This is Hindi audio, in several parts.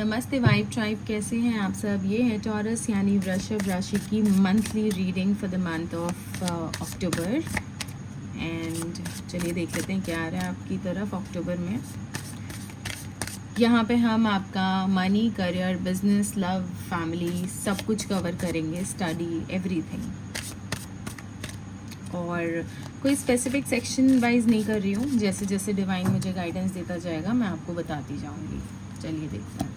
नमस्ते वाइब ट्राइब, कैसे हैं आप सब। ये है टॉरस यानी वृषभ राशि की monthly reading for the month of October. And चलिए देख लेते हैं क्या आ रहा है आपकी तरफ अक्टूबर में। यहाँ पे हम आपका money, career, business, love, family सब कुछ कवर करेंगे, स्टडी, एवरीथिंग। और कोई स्पेसिफिक सेक्शन वाइज नहीं कर रही हूँ, जैसे जैसे डिवाइन मुझे गाइडेंस देता जाएगा मैं आपको बताती जाऊँगी। चलिए देखते हैं।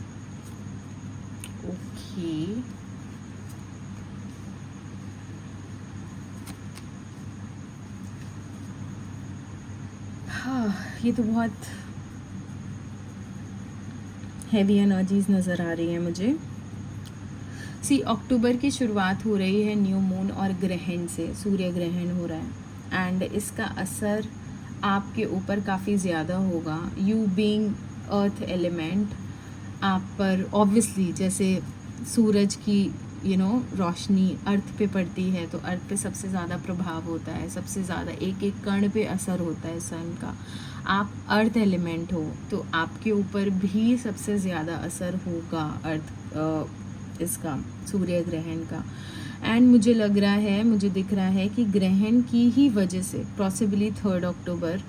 ओके, हाँ, ये तो बहुत हैवी एनर्जीज नज़र आ रही हैं मुझे। अक्टूबर की शुरुआत हो रही है न्यू मून और ग्रहण से, सूर्य ग्रहण हो रहा है एंड इसका असर आपके ऊपर काफ़ी ज़्यादा होगा। यू बीइंग अर्थ एलिमेंट, आप पर ऑब्वियसली जैसे सूरज की रोशनी अर्थ पे पड़ती है तो अर्थ पे सबसे ज़्यादा प्रभाव होता है, सबसे ज़्यादा एक एक कण पे असर होता है सन का। आप अर्थ एलिमेंट हो तो आपके ऊपर भी सबसे ज़्यादा असर होगा अर्थ इसका, सूर्य ग्रहण का। एंड मुझे लग रहा है, मुझे दिख रहा है कि ग्रहण की ही वजह से पॉसिबली 3 अक्टूबर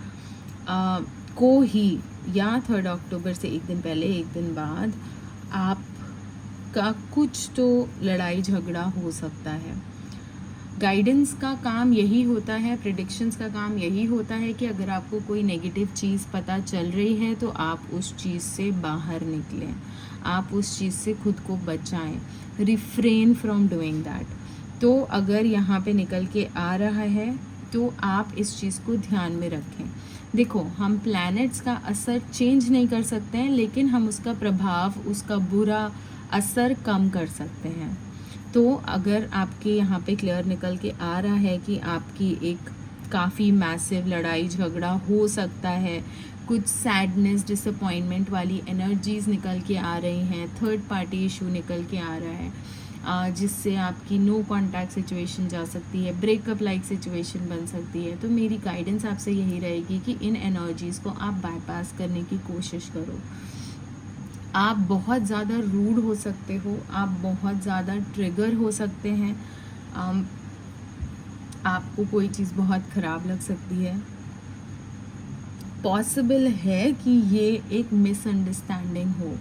को ही, या 3 अक्टूबर से एक दिन पहले, एक दिन बाद आपका कुछ तो लड़ाई झगड़ा हो सकता है। गाइडेंस का काम यही होता है, प्रेडिक्शंस का काम यही होता है कि अगर आपको कोई नेगेटिव चीज़ पता चल रही है तो आप उस चीज़ से बाहर निकलें, आप उस चीज़ से खुद को बचाएं, रिफ्रेन फ्रॉम डूइंग दैट। तो अगर यहाँ पे निकल के आ रहा है तो आप इस चीज़ को ध्यान में रखें। देखो, हम प्लैनेट्स का असर चेंज नहीं कर सकते हैं, लेकिन हम उसका प्रभाव, उसका बुरा असर कम कर सकते हैं। तो अगर आपके यहाँ पे क्लियर निकल के आ रहा है कि आपकी एक काफ़ी मैसिव लड़ाई झगड़ा हो सकता है, कुछ सैडनेस, डिसअपॉइंटमेंट वाली एनर्जीज निकल के आ रही हैं, थर्ड पार्टी इशू निकल के आ रहा है, जिससे आपकी नो कॉन्टैक्ट सिचुएशन जा सकती है, ब्रेकअप लाइक सिचुएशन बन सकती है। तो मेरी गाइडेंस आपसे यही रहेगी कि इन एनर्जीज़ को आप बाईपास करने की कोशिश करो। आप बहुत ज़्यादा रूड हो सकते हो, आप बहुत ज़्यादा ट्रिगर हो सकते हैं, आपको कोई चीज़ बहुत ख़राब लग सकती है। पॉसिबल है कि ये एक मिसअंडरस्टैंडिंग हो,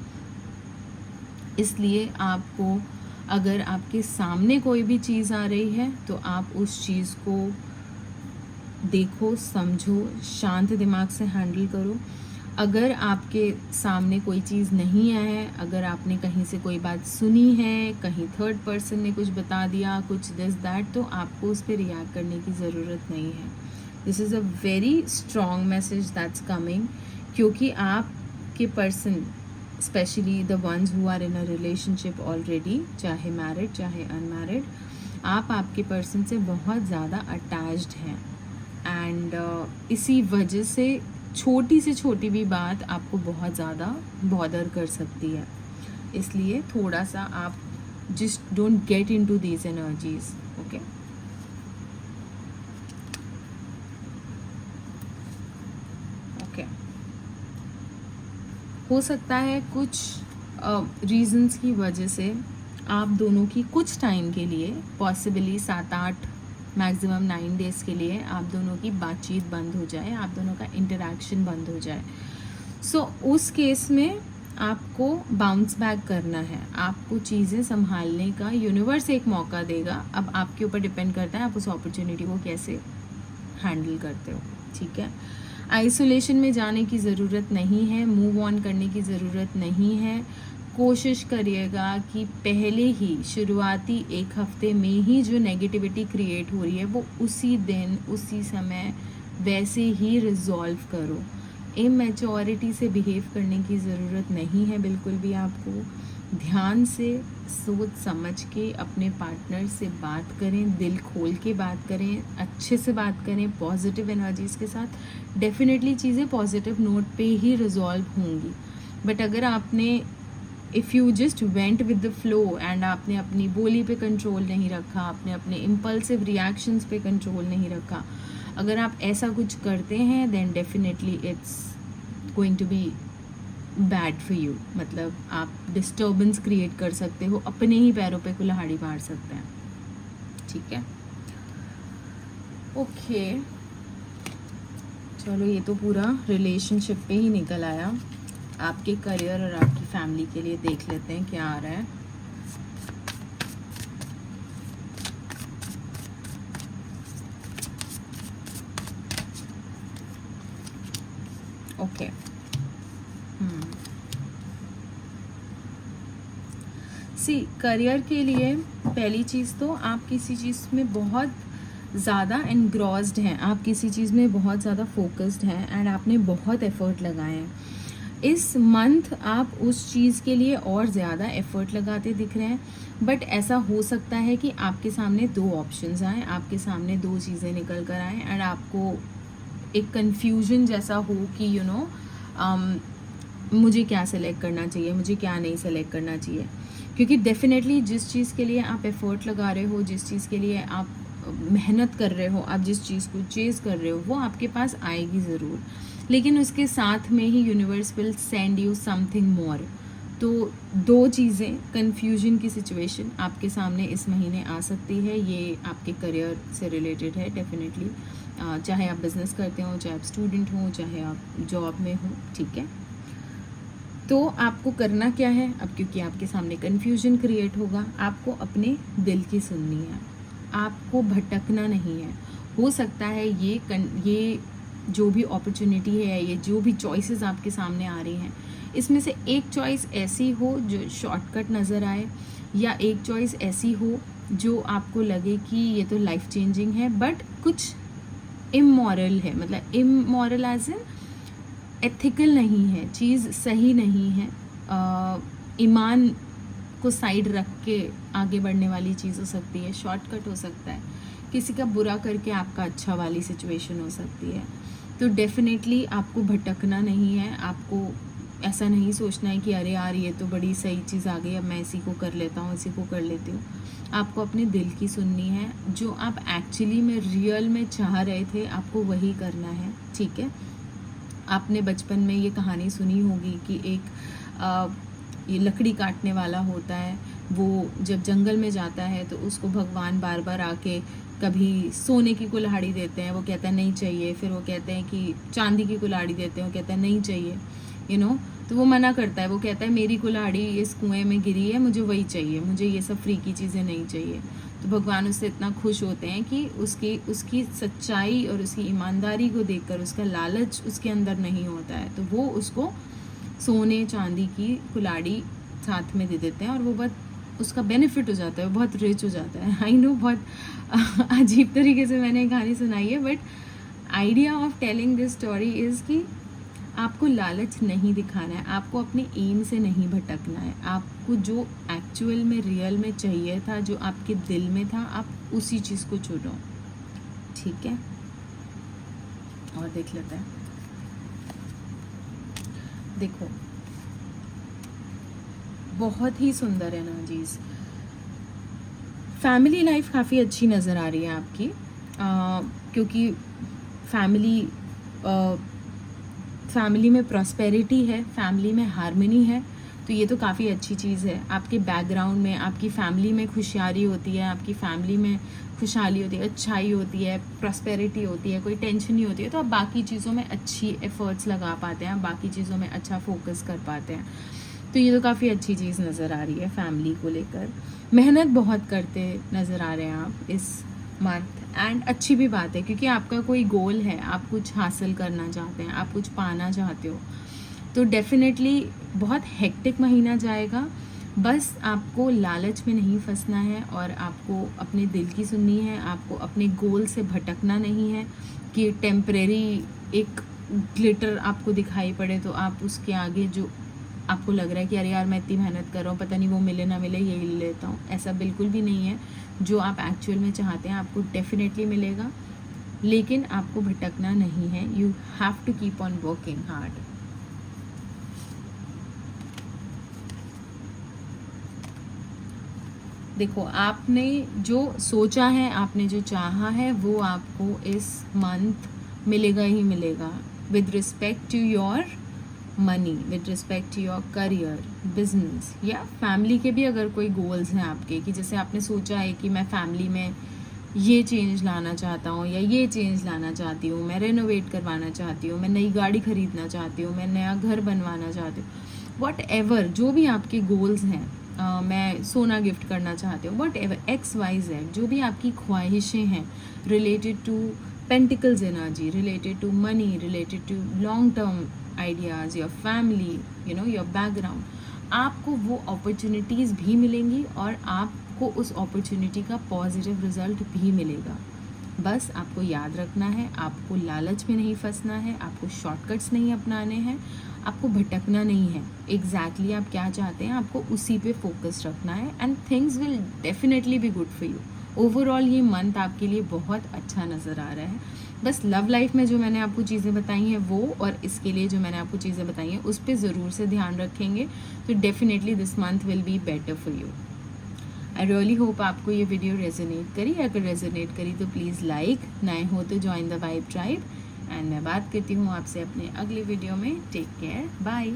इसलिए आपको, अगर आपके सामने कोई भी चीज़ आ रही है तो आप उस चीज़ को देखो, समझो, शांत दिमाग से हैंडल करो। अगर आपके सामने कोई चीज़ नहीं आया है, अगर आपने कहीं से कोई बात सुनी है, कहीं थर्ड पर्सन ने कुछ बता दिया, कुछ दिस दैट, तो आपको उस पर रिएक्ट करने की ज़रूरत नहीं है। This is a very strong message that's coming, क्योंकि आपके person, specially the ones who are in a relationship already, चाहे मैरिड चाहे अनमैरिड, आप आपके पर्सन से बहुत ज़्यादा अटैच्ड हैं एंड इसी वजह से छोटी से छोटी भी बात आपको बहुत ज़्यादा बॉदर कर सकती है। इसलिए थोड़ा सा आप just don't get into these energies, okay. Okay, हो सकता है कुछ रीजंस की वजह से आप दोनों की कुछ टाइम के लिए, पॉसिबली 7-8 मैक्सिमम 9 डेज़ के लिए आप दोनों की बातचीत बंद हो जाए, आप दोनों का इंटरेक्शन बंद हो जाए। उस केस में आपको बाउंस बैक करना है, आपको चीज़ें संभालने का यूनिवर्स एक मौका देगा। अब आपके ऊपर डिपेंड करता है आप उस अपॉर्चुनिटी को कैसे हैंडल करते हो, ठीक है। आइसोलेशन में जाने की ज़रूरत नहीं है, मूव ऑन करने की ज़रूरत नहीं है। कोशिश करिएगा कि पहले ही शुरुआती एक हफ्ते में ही जो नेगेटिविटी क्रिएट हो रही है वो उसी दिन, उसी समय वैसे ही रिजॉल्व करो। इमैच्योरिटी से बिहेव करने की ज़रूरत नहीं है बिल्कुल भी। आपको ध्यान से, सोच समझ के अपने पार्टनर से बात करें, दिल खोल के बात करें, अच्छे से बात करें, पॉजिटिव एनर्जीज़ के साथ। डेफिनेटली चीज़ें पॉजिटिव नोट पे ही रिजॉल्व होंगी। बट अगर आपने, if you just went with the flow and आपने अपनी बोली पे कंट्रोल नहीं रखा, आपने अपने इम्पल्सिव रिएक्शंस पे कंट्रोल नहीं रखा, अगर आप ऐसा कुछ करते हैं then definitely it's going to be bad for you, मतलब आप डिस्टर्बेंस क्रिएट कर सकते हो, अपने ही पैरों पे कुल्हाड़ी मार सकते हैं, ठीक है। ओके चलो, ये तो पूरा रिलेशनशिप पे ही निकल आया। आपके करियर और आपकी फैमिली के लिए देख लेते हैं क्या आ रहा है। ओके सी, करियर के लिए पहली चीज़ तो आप किसी चीज़ में बहुत ज़्यादा एनग्रॉस्ड हैं, आप किसी चीज़ में बहुत ज़्यादा फोकस्ड हैं एंड आपने बहुत एफर्ट लगाए हैं। इस मंथ आप उस चीज़ के लिए और ज़्यादा एफर्ट लगाते दिख रहे हैं, बट ऐसा हो सकता है कि आपके सामने दो ऑप्शंस आएँ, आपके सामने दो चीज़ें निकल कर आएँ एंड आपको एक कन्फ्यूजन जैसा हो कि मुझे क्या सेलेक्ट करना चाहिए, मुझे क्या नहीं सेलेक्ट करना चाहिए। क्योंकि डेफिनेटली जिस चीज़ के लिए आप एफ़र्ट लगा रहे हो, जिस चीज़ के लिए आप मेहनत कर रहे हो, आप जिस चीज़ को चेज़ कर रहे हो, वो आपके पास आएगी ज़रूर, लेकिन उसके साथ में ही universe will send you something more. तो दो चीज़ें, कन्फ्यूजन की सिचुएशन आपके सामने इस महीने आ सकती है। ये आपके करियर से रिलेटेड है डेफिनेटली, चाहे आप बिज़नेस करते हो, चाहे आप स्टूडेंट हो, चाहे आप जॉब में हो, ठीक है। तो आपको करना क्या है अब, क्योंकि आपके सामने कन्फ्यूजन क्रिएट होगा, आपको अपने दिल की सुननी है, आपको भटकना नहीं है। हो सकता है ये जो भी अपॉर्चुनिटी है, ये जो भी चॉइसेस आपके सामने आ रही हैं, इसमें से एक चॉइस ऐसी हो जो शॉर्टकट नज़र आए, या एक चॉइस ऐसी हो जो आपको लगे कि ये तो लाइफ चेंजिंग है बट कुछ इमोरल है, मतलब इमोरल एज इन एथिकल नहीं है, चीज़ सही नहीं है, ईमान को साइड रख के आगे बढ़ने वाली चीज़ हो सकती है, शॉर्टकट हो सकता है, किसी का बुरा करके आपका अच्छा वाली सिचुएशन हो सकती है। तो डेफिनेटली आपको भटकना नहीं है, आपको ऐसा नहीं सोचना है कि अरे यार ये तो बड़ी सही चीज़ आ गई, अब मैं इसी को कर लेता हूँ, इसी को कर लेती हूँ। आपको अपने दिल की सुननी है, जो आप एक्चुअली में रियल में चाह रहे थे आपको वही करना है, ठीक है। आपने बचपन में ये कहानी सुनी होगी कि ये लकड़ी काटने वाला होता है, वो जब जंगल में जाता है तो उसको भगवान बार बार आके कभी सोने की कुल्हाड़ी देते हैं, वो कहता है नहीं चाहिए, फिर वो कहते हैं कि चांदी की कुल्हाड़ी देते हैं, वो कहता है नहीं चाहिए, तो वो मना करता है, वो कहता है मेरी कुल्हाड़ी इस कुएं में गिरी है, मुझे वही चाहिए, मुझे ये सब फ्री की चीज़ें नहीं चाहिए। तो भगवान उससे इतना खुश होते हैं कि उसकी सच्चाई और उसकी ईमानदारी को देखकर उसका लालच उसके अंदर नहीं होता है, तो वो उसको सोने चांदी की कुल्हाड़ी साथ में दे देते हैं और वो बहुत उसका बेनिफिट हो जाता है, वो बहुत रिच हो जाता है। आई नो बहुत अजीब तरीके से मैंने कहानी सुनाई है, but idea of telling this story is कि आपको लालच नहीं दिखाना है, आपको अपने एम से नहीं भटकना है, आपको जो एक्चुअल में रियल में चाहिए था, जो आपके दिल में था, आप उसी चीज़ को चुनो, ठीक है। और देख लेते हैं, देखो बहुत ही सुंदर है ना चीज़। फैमिली लाइफ काफ़ी अच्छी नज़र आ रही है आपकी, क्योंकि फैमिली में प्रॉस्पेरिटी है, फैमिली में हार्मनी है, तो ये तो काफ़ी अच्छी चीज़ है। आपके बैकग्राउंड में, आपकी फैमिली में खुशहाली होती है, आपकी फैमिली में खुशहाली होती है, अच्छाई होती है, प्रॉस्पेरिटी होती है, कोई टेंशन नहीं होती है, तो आप बाकी चीज़ों में अच्छी एफर्ट्स लगा पाते हैं, बाकी चीज़ों में अच्छा फोकस कर पाते हैं। तो ये तो काफ़ी अच्छी चीज़ नज़र आ रही है फैमिली को लेकर। मेहनत बहुत करते नज़र आ रहे हैं आप इस मंथ, एंड अच्छी भी बात है क्योंकि आपका कोई गोल है, आप कुछ हासिल करना चाहते हैं, आप कुछ पाना चाहते हो, तो डेफिनेटली बहुत हेक्टिक महीना जाएगा। बस आपको लालच में नहीं फंसना है और आपको अपने दिल की सुननी है, आपको अपने गोल से भटकना नहीं है कि टेम्परेरी एक ग्लिटर आपको दिखाई पड़े तो आप उसके आगे जो आपको लग रहा है कि अरे यार मैं इतनी मेहनत कर रहा हूँ, पता नहीं वो मिले ना मिले, यही ले लेता हूँ, ऐसा बिल्कुल भी नहीं है। जो आप एक्चुअल में चाहते हैं आपको डेफिनेटली मिलेगा, लेकिन आपको भटकना नहीं है। You have to keep on working hard. देखो आपने जो सोचा है, आपने जो चाहा है, वो आपको इस मंथ मिलेगा ही मिलेगा, with respect to your money, with respect to your career, business या फैमिली के भी अगर कोई गोल्स हैं आपके, कि जैसे आपने सोचा है कि मैं फैमिली में ये चेंज लाना चाहता हूँ या ये चेंज लाना चाहती हूँ, मैं रेनोवेट करवाना चाहती हूँ, मैं नई गाड़ी खरीदना चाहती हूँ, मैं नया घर बनवाना चाहती हूँ, वट एवर जो भी आपके गोल्स हैं, मैं सोना गिफ्ट करना चाहती हूँ, वट एवर XYZ जो भी आपकी ख्वाहिशें हैं related to pentacles energy, related to money, related to long term ideas, your family, your background, आपको वो अपॉर्चुनिटीज़ भी मिलेंगी और आपको उस अपॉर्चुनिटी का पॉजिटिव रिजल्ट भी मिलेगा। बस आपको याद रखना है, आपको लालच में नहीं फंसना है, आपको शॉर्टकट्स नहीं अपनाने हैं, आपको भटकना नहीं है। एग्जैक्टली आप क्या चाहते हैं आपको उसी पे फोकस रखना है, and things will definitely be good for you. Overall ये मंथ आपके लिए बहुत अच्छा नज़र आ रहा है। बस लव लाइफ में जो मैंने आपको चीज़ें बताई हैं वो, और इसके लिए जो मैंने आपको चीज़ें बताई हैं उस पर ज़रूर से ध्यान रखेंगे, तो definitely this month will be better for you. I really hope आपको ये वीडियो रेजोनेट करी। अगर रेजोनेट करी तो प्लीज़ लाइक, नए हो तो join the vibe tribe, and मैं बात करती हूँ आपसे अपने अगले वीडियो में। Take care, bye.